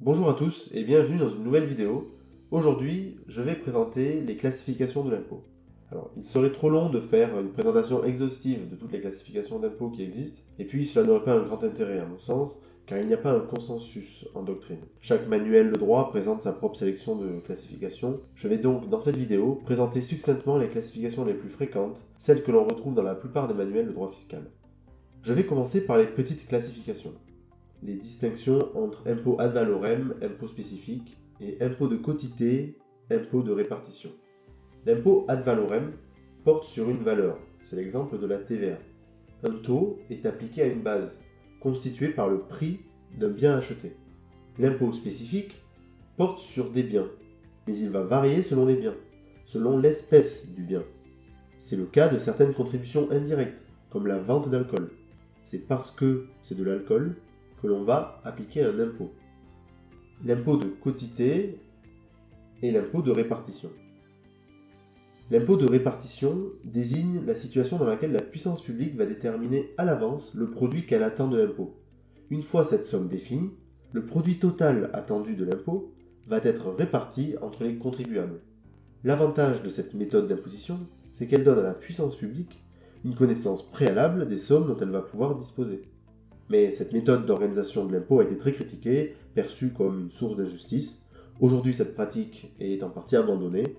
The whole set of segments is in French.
Bonjour à tous et bienvenue dans une nouvelle vidéo. Aujourd'hui, je vais présenter les classifications de l'impôt. Alors, il serait trop long de faire une présentation exhaustive de toutes les classifications d'impôts qui existent, et puis cela n'aurait pas un grand intérêt à mon sens, car il n'y a pas un consensus en doctrine. Chaque manuel de droit présente sa propre sélection de classifications. Je vais donc, dans cette vidéo, présenter succinctement les classifications les plus fréquentes, celles que l'on retrouve dans la plupart des manuels de droit fiscal. Je vais commencer par les petites classifications. Les distinctions entre impôt ad valorem, impôt spécifique, et impôt de quotité, impôt de répartition. L'impôt ad valorem porte sur une valeur, c'est l'exemple de la TVA. Un taux est appliqué à une base, constituée par le prix d'un bien acheté. L'impôt spécifique porte sur des biens, mais il va varier selon les biens, selon l'espèce du bien. C'est le cas de certaines contributions indirectes, comme la vente d'alcool. C'est parce que c'est de l'alcool que l'on va appliquer un impôt. L'impôt de quotité et l'impôt de répartition. L'impôt de répartition désigne la situation dans laquelle la puissance publique va déterminer à l'avance le produit qu'elle attend de l'impôt. Une fois cette somme définie, le produit total attendu de l'impôt va être réparti entre les contribuables. L'avantage de cette méthode d'imposition, c'est qu'elle donne à la puissance publique une connaissance préalable des sommes dont elle va pouvoir disposer. Mais cette méthode d'organisation de l'impôt a été très critiquée, perçue comme une source d'injustice. Aujourd'hui, cette pratique est en partie abandonnée.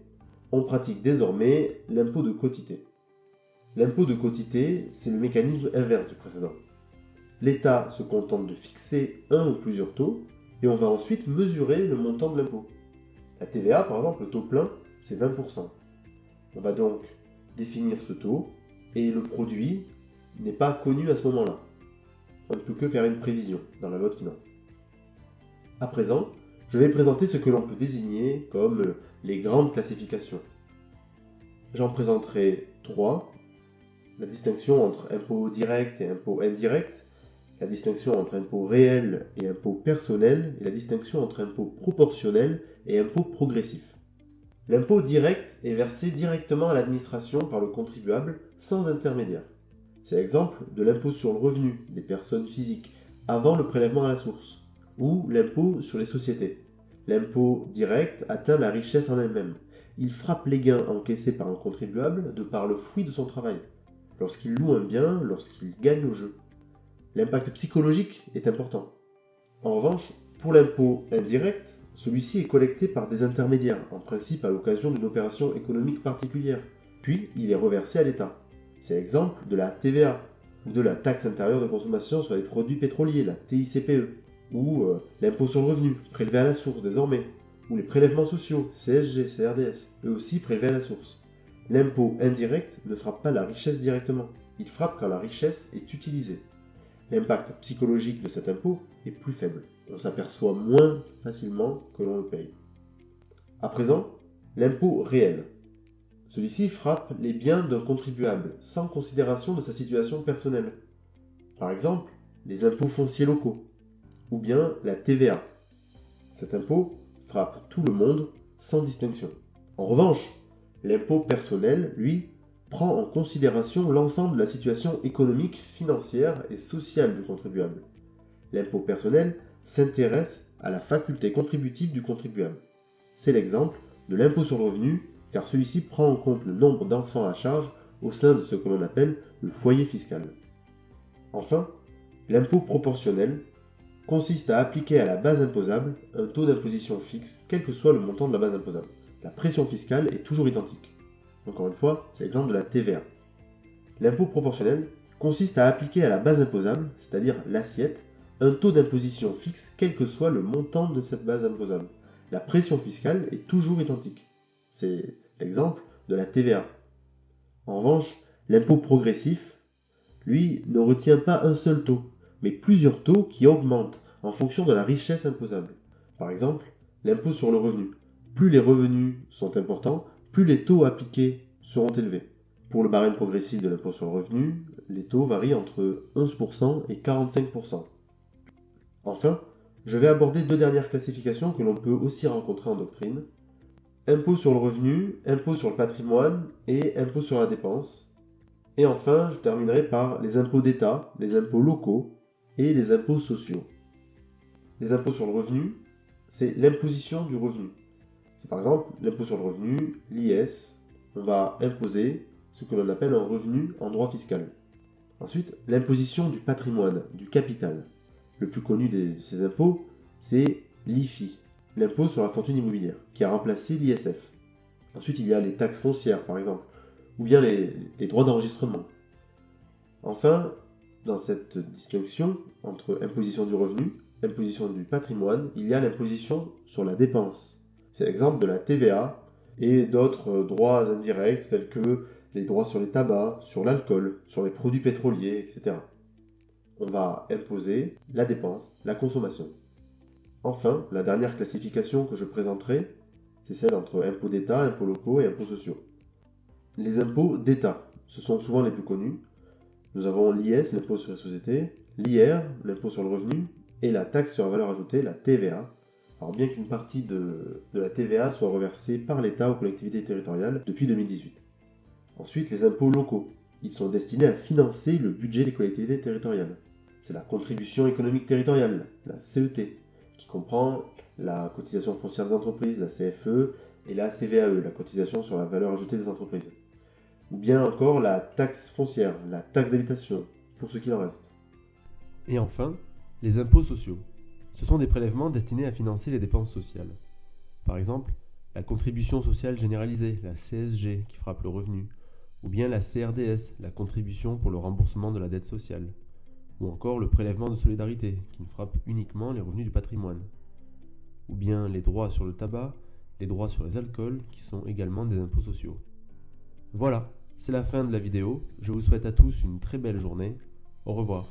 On pratique désormais l'impôt de quotité. L'impôt de quotité, c'est le mécanisme inverse du précédent. L'État se contente de fixer un ou plusieurs taux, et on va ensuite mesurer le montant de l'impôt. La TVA, par exemple, le taux plein, c'est 20%. On va donc définir ce taux, et le produit n'est pas connu à ce moment-là. On ne peut que faire une prévision dans la loi de finances. À présent, je vais présenter ce que l'on peut désigner comme les grandes classifications. J'en présenterai 3. La distinction entre impôt direct et impôt indirect, la distinction entre impôt réel et impôt personnel, et la distinction entre impôt proportionnel et impôt progressif. L'impôt direct est versé directement à l'administration par le contribuable sans intermédiaire. C'est l'exemple de l'impôt sur le revenu des personnes physiques avant le prélèvement à la source, ou l'impôt sur les sociétés. L'impôt direct atteint la richesse en elle-même. Il frappe les gains encaissés par un contribuable de par le fruit de son travail, lorsqu'il loue un bien, lorsqu'il gagne au jeu. L'impact psychologique est important. En revanche, pour l'impôt indirect, celui-ci est collecté par des intermédiaires, en principe à l'occasion d'une opération économique particulière, puis il est reversé à l'État. C'est l'exemple de la TVA, ou de la taxe intérieure de consommation sur les produits pétroliers, la TICPE, ou l'impôt sur le revenu, prélevé à la source désormais, ou les prélèvements sociaux, CSG, CRDS, eux aussi prélevés à la source. L'impôt indirect ne frappe pas la richesse directement, il frappe quand la richesse est utilisée. L'impact psychologique de cet impôt est plus faible, on s'aperçoit moins facilement que l'on le paye. À présent, l'impôt réel. Celui-ci frappe les biens d'un contribuable, sans considération de sa situation personnelle. Par exemple, les impôts fonciers locaux, ou bien la TVA. Cet impôt frappe tout le monde, sans distinction. En revanche, l'impôt personnel, lui, prend en considération l'ensemble de la situation économique, financière et sociale du contribuable. L'impôt personnel s'intéresse à la faculté contributive du contribuable. C'est l'exemple de l'impôt sur le revenu, car celui-ci prend en compte le nombre d'enfants à charge au sein de ce que l'on appelle le foyer fiscal. Enfin, l'impôt proportionnel consiste à appliquer à la base imposable un taux d'imposition fixe, quel que soit le montant de la base imposable. La pression fiscale est toujours identique. Encore une fois, c'est l'exemple de la TVA. L'impôt proportionnel consiste à appliquer à la base imposable, c'est-à-dire l'assiette, un taux d'imposition fixe, quel que soit le montant de cette base imposable. La pression fiscale est toujours identique. C'est l'exemple de la TVA. En revanche, l'impôt progressif, lui, ne retient pas un seul taux, mais plusieurs taux qui augmentent en fonction de la richesse imposable. Par exemple, l'impôt sur le revenu. Plus les revenus sont importants, plus les taux appliqués seront élevés. Pour le barème progressif de l'impôt sur le revenu, les taux varient entre 11% et 45%. Enfin, je vais aborder 2 dernières classifications que l'on peut aussi rencontrer en doctrine. Impôt sur le revenu, impôt sur le patrimoine et impôt sur la dépense. Et enfin, je terminerai par les impôts d'État, les impôts locaux et les impôts sociaux. Les impôts sur le revenu c'est l'imposition du revenu. C'est par exemple l'impôt sur le revenu, l'IS. On va imposer ce que l'on appelle un revenu en droit fiscal. Ensuite, l'imposition du patrimoine, du capital. Le plus connu de ces impôts, c'est l'IFI, l'impôt sur la fortune immobilière, qui a remplacé l'ISF. Ensuite, il y a les taxes foncières, par exemple, ou bien les droits d'enregistrement. Enfin, dans cette distinction entre imposition du revenu, imposition du patrimoine, il y a l'imposition sur la dépense. C'est l'exemple de la TVA et d'autres droits indirects tels que les droits sur les tabacs, sur l'alcool, sur les produits pétroliers, etc. On va imposer la dépense, la consommation. Enfin, la dernière classification que je présenterai, c'est celle entre impôts d'État, impôts locaux et impôts sociaux. Les impôts d'État, ce sont souvent les plus connus. Nous avons l'IS, l'impôt sur les sociétés, l'IR, l'impôt sur le revenu, et la taxe sur la valeur ajoutée, la TVA. Alors bien qu'une partie de la TVA soit reversée par l'État aux collectivités territoriales depuis 2018. Ensuite, les impôts locaux. Ils sont destinés à financer le budget des collectivités territoriales. C'est la contribution économique territoriale, la CET, qui comprend la cotisation foncière des entreprises, la CFE, et la CVAE, la cotisation sur la valeur ajoutée des entreprises. Ou bien encore la taxe foncière, la taxe d'habitation, pour ce qu'il en reste. Et enfin, les impôts sociaux. Ce sont des prélèvements destinés à financer les dépenses sociales. Par exemple, la contribution sociale généralisée, la CSG, qui frappe le revenu, ou bien la CRDS, la contribution pour le remboursement de la dette sociale, ou encore le prélèvement de solidarité, qui ne frappe uniquement les revenus du patrimoine, ou bien les droits sur le tabac, les droits sur les alcools, qui sont également des impôts sociaux. Voilà, c'est la fin de la vidéo. Je vous souhaite à tous une très belle journée. Au revoir.